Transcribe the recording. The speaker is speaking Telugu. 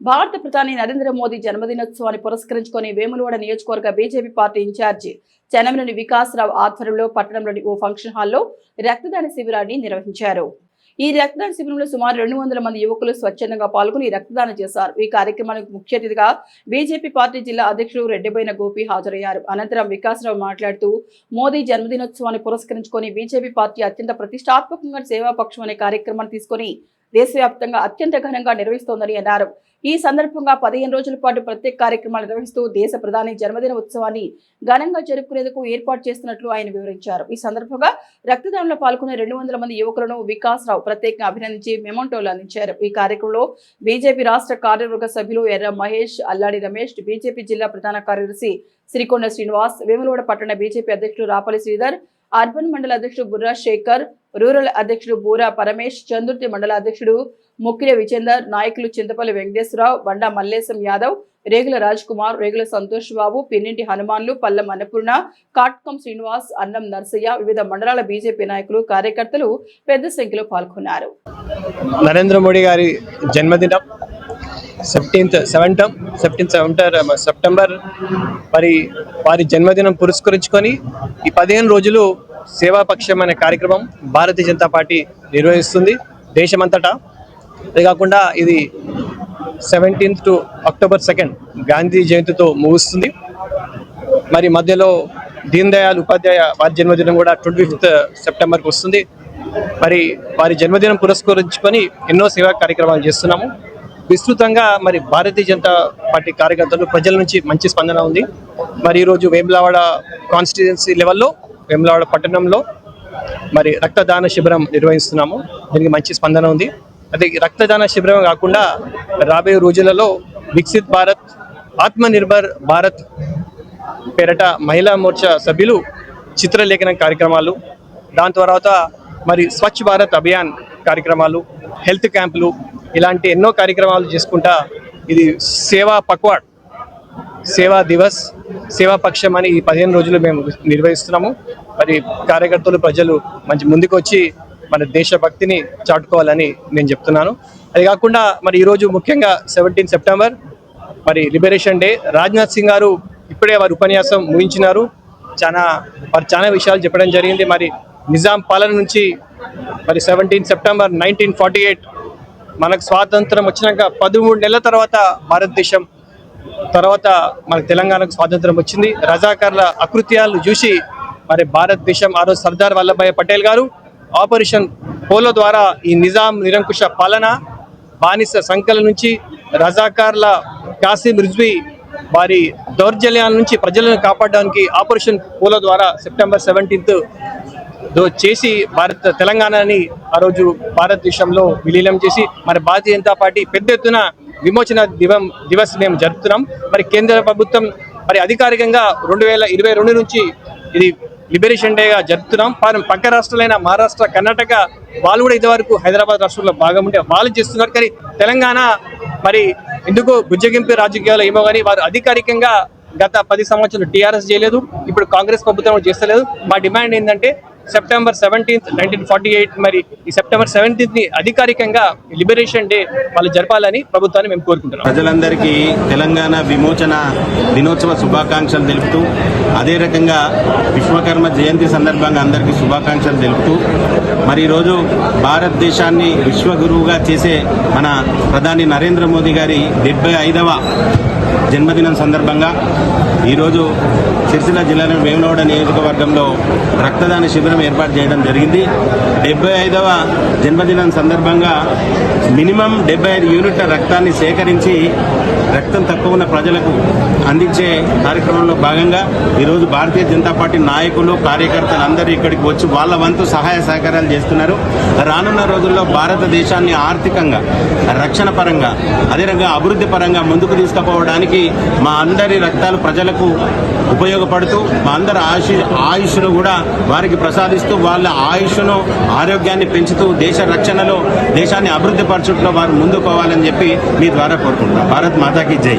భారత ప్రధాని నరేంద్ర మోదీ జన్మదినోత్సవాన్ని పురస్కరించుకొని వేములవాడ నియోజకవర్గ BJP party incharge Chennamaneni Vikas Rao ఆధ్వర్యంలో పట్టణంలోని ఓ ఫంక్షన్ హాల్లో రక్తదాన శిబిరాన్ని నిర్వహించారు. ఈ రక్తదాన శిబిరంలో సుమారు 200 మంది యువకులు స్వచ్ఛందంగా పాల్గొని రక్తదానం చేశారు. ఈ కార్యక్రమానికి ముఖ్య అతిథిగా బీజేపీ పార్టీ జిల్లా అధ్యక్షుడు రెడ్డిబోయిన గోపి హాజరయ్యారు. అనంతరం వికాసరావు మాట్లాడుతూ మోదీ జన్మదినోత్సవాన్ని పురస్కరించుకొని బీజేపీ పార్టీ అత్యంత ప్రతిష్టాత్మకంగా సేవాపక్షం అనే కార్యక్రమాన్ని తీసుకొని దేశవ్యాప్తంగా అత్యంత ఘనంగా నిర్వహిస్తోందని అన్నారు. ఈ సందర్భంగా 15 రోజుల పాటు ప్రత్యేక కార్యక్రమాలు నిర్వహిస్తూ దేశ ప్రధాని జన్మదిన ఉత్సవాన్ని ఘనంగా జరుపుకునేందుకు ఏర్పాటు చేస్తున్నట్లు ఆయన వివరించారు. ఈ సందర్భంగా రక్తదానంలో పాల్గొనే 200 మంది యువకులను వికాసరావు ప్రత్యేకంగా అభినందించి మెమోంటోలు అందించారు. ఈ కార్యక్రమంలో బీజేపీ రాష్ట్ర కార్యవర్గ సభ్యులు ఎర్ర మహేష్, అల్లాడి రమేష్, బీజేపీ జిల్లా ప్రధాన కార్యదర్శి శ్రీకొండ శ్రీనివాస్, వేములవాడ పట్టణ బీజేపీ అధ్యక్షుడు రాపల్లి శ్రీధర్, అర్బన్ మండల అధ్యక్షుడు బుర్రా శేఖర్, రూరల్ అధ్యక్షుడు బూరా పరమేష్, చందుర్తి మండల అధ్యక్షుడు ముక్కిల విజేందర్, నాయకులు చింతపల్లి వెంకటేశ్వరరావు, బండా మల్లేశం యాదవ్, రేగుల రాజ్ కుమార్, రేగుల సంతోష్ బాబు, పిన్నింటి హనుమాన్లు, పల్లం అన్నపూర్ణ, కాట్కం శ్రీనివాస్, అన్నం నర్సయ్య, వివిధ మండలాల బీజేపీ నాయకులు, కార్యకర్తలు పెద్ద సంఖ్యలో పాల్గొన్నారు. నరేంద్ర మోడీ గారి జన్మదినం 17th సెప్టెంబర్ మరి వారి జన్మదినం పురస్కరించుకొని ఈ 15 రోజులు సేవాపక్షం అనే కార్యక్రమం భారతీయ జనతా పార్టీ నిర్వహిస్తుంది దేశమంతటా. అదే కాకుండా ఇది 17th to October 2 గాంధీ జయంతితో ముగుస్తుంది. మరి మధ్యలో దీన్ దయాళ్ ఉపాధ్యాయ వారి జన్మదినం కూడా 25th సెప్టెంబర్కి వస్తుంది. మరి వారి జన్మదినం పురస్కరించుకొని ఎన్నో సేవా కార్యక్రమాలు చేస్తున్నాము. విస్తృతంగా మరి భారతీయ జనతా పార్టీ కార్యకర్తలు ప్రజల నుంచి మంచి స్పందన ఉంది. మరి ఈరోజు వేములవాడ కాన్స్టిట్యుయెన్సీ లెవెల్లో వేములవాడ పట్టణంలో మరి రక్తదాన శిబిరం నిర్వహిస్తున్నాము. దీనికి మంచి స్పందన ఉంది. అదే రక్తదాన శిబిరం కాకుండా రాబోయే రోజులలో వికసిత్ భారత్, ఆత్మనిర్భర్ భారత్ పేరట మహిళా మోర్చా సభ్యులు చిత్రలేఖన కార్యక్రమాలు, దాని తర్వాత మరి స్వచ్ఛ భారత్ అభియాన్ కార్యక్రమాలు, హెల్త్ క్యాంపులు, ఇలాంటి ఎన్నో కార్యక్రమాలు చేసుకుంటా ఇది సేవా పక్వాడ్, సేవా దివస్, సేవా పక్షం అని ఈ 15 రోజులు మేము నిర్వహిస్తున్నాము. మరి కార్యకర్తలు, ప్రజలు మంచి ముందుకు వచ్చి మన దేశభక్తిని చాటుకోవాలని నేను చెప్తున్నాను. అది కాకుండా మరి ఈరోజు ముఖ్యంగా 17 సెప్టెంబర్ మరి లిబరేషన్ డే. రాజ్నాథ్ సింగ్ గారు ఇప్పుడే వారి ఉపన్యాసం ముగించినారు. చాలా విషయాలు చెప్పడం జరిగింది. మరి నిజాం పాలన నుంచి మరి 17 సెప్టెంబర్ 1948 మనకు స్వాతంత్రం వచ్చినాక 13 నెలల తర్వాత భారతదేశం తర్వాత మనకు తెలంగాణకు స్వాతంత్రం వచ్చింది. రజాకార్ల అకృత్యాలు చూసి మరి భారతదేశం ఆ రోజు సర్దార్ వల్లభాయ్ పటేల్ గారు ఆపరేషన్ పోలో ద్వారా ఈ నిజాం నిరంకుశ పాలన, బానిస సంఖ్యల నుంచి రజాకార్ల కాసిం రిజ్వీ వారి దౌర్జన్యాల నుంచి ప్రజలను కాపాడడానికి ఆపరేషన్ పోలో ద్వారా సెప్టెంబర్ 17th చేసి తెలంగాణని ఆ రోజు భారతదేశంలో విలీనం చేసి మరి భారతీయ జనతా పార్టీ పెద్ద ఎత్తున విమోచన దివస్ మేము జరుపుతున్నాం. మరి కేంద్ర ప్రభుత్వం మరి అధికారికంగా 2022 నుంచి ఇది లిబరేషన్ డేగా జరుపుతున్నాం. పక్క రాష్ట్రాలైన మహారాష్ట్ర, కర్ణాటక వాళ్ళు కూడా ఇదివరకు హైదరాబాద్ రాష్ట్రంలో భాగం ఉంటే వాళ్ళు చేస్తున్నారు. కానీ తెలంగాణ మరి ఎందుకు బుజ్జగింపు రాజకీయాలు ఏమో కానీ వారు అధికారికంగా గత 10 సంవత్సరాలు టీఆర్ఎస్ చేయలేదు, ఇప్పుడు కాంగ్రెస్ ప్రభుత్వం చేస్తలేదు. మా డిమాండ్ ఏంటంటే సెప్టెంబర్ 17th 1948 మరి ఈ సెప్టెంబర్ 17th అధికారికంగా లిబరేషన్ డే వాళ్ళు జరపాలని ప్రభుత్వాన్ని మేము కోరుకుంటున్నాం. ప్రజలందరికీ తెలంగాణ విమోచన దినోత్సవ శుభాకాంక్షలు తెలుపుతూ, అదే రకంగా విశ్వకర్మ జయంతి సందర్భంగా అందరికీ శుభాకాంక్షలు తెలుపుతూ మరి ఈరోజు భారతదేశాన్ని విశ్వగురువుగా చేసే మన ప్రధాని నరేంద్ర మోదీ గారి 75వ జన్మదినం సందర్భంగా ఈరోజు సిరిసిల్ల జిల్లాలోని వేములవాడ నియోజకవర్గంలో రక్తదాన శిబిరం ఏర్పాటు చేయడం జరిగింది. 75వ జన్మదినం సందర్భంగా మినిమం 75 యూనిట్ల రక్తాన్ని సేకరించి రక్తం తక్కువ ఉన్న ప్రజలకు అందించే కార్యక్రమంలో భాగంగా ఈరోజు భారతీయ జనతా పార్టీ నాయకులు, కార్యకర్తలు అందరూ ఇక్కడికి వచ్చి వాళ్ళ వంతు సహాయ సహకారాలు చేస్తున్నారు. రానున్న రోజుల్లో భారతదేశాన్ని ఆర్థికంగా, రక్షణ పరంగా, అదే రకంగా అభివృద్ధి పరంగా ముందుకు తీసుకుపోవడానికి మా అందరి రక్తాలు ప్రజలకు ఉపయోగపడుతూ మా అందరి ఆయుష్ను కూడా వారికి ప్రసాదిస్తూ వాళ్ళ ఆయుష్ను, ఆరోగ్యాన్ని పెంచుతూ దేశ రక్షణలో, దేశాన్ని అభివృద్ధి పరచుట్లో వారు ముందుకోవాలని చెప్పి మీ ద్వారా కోరుకుంటున్నాం. భారత్ మాతాకి జై.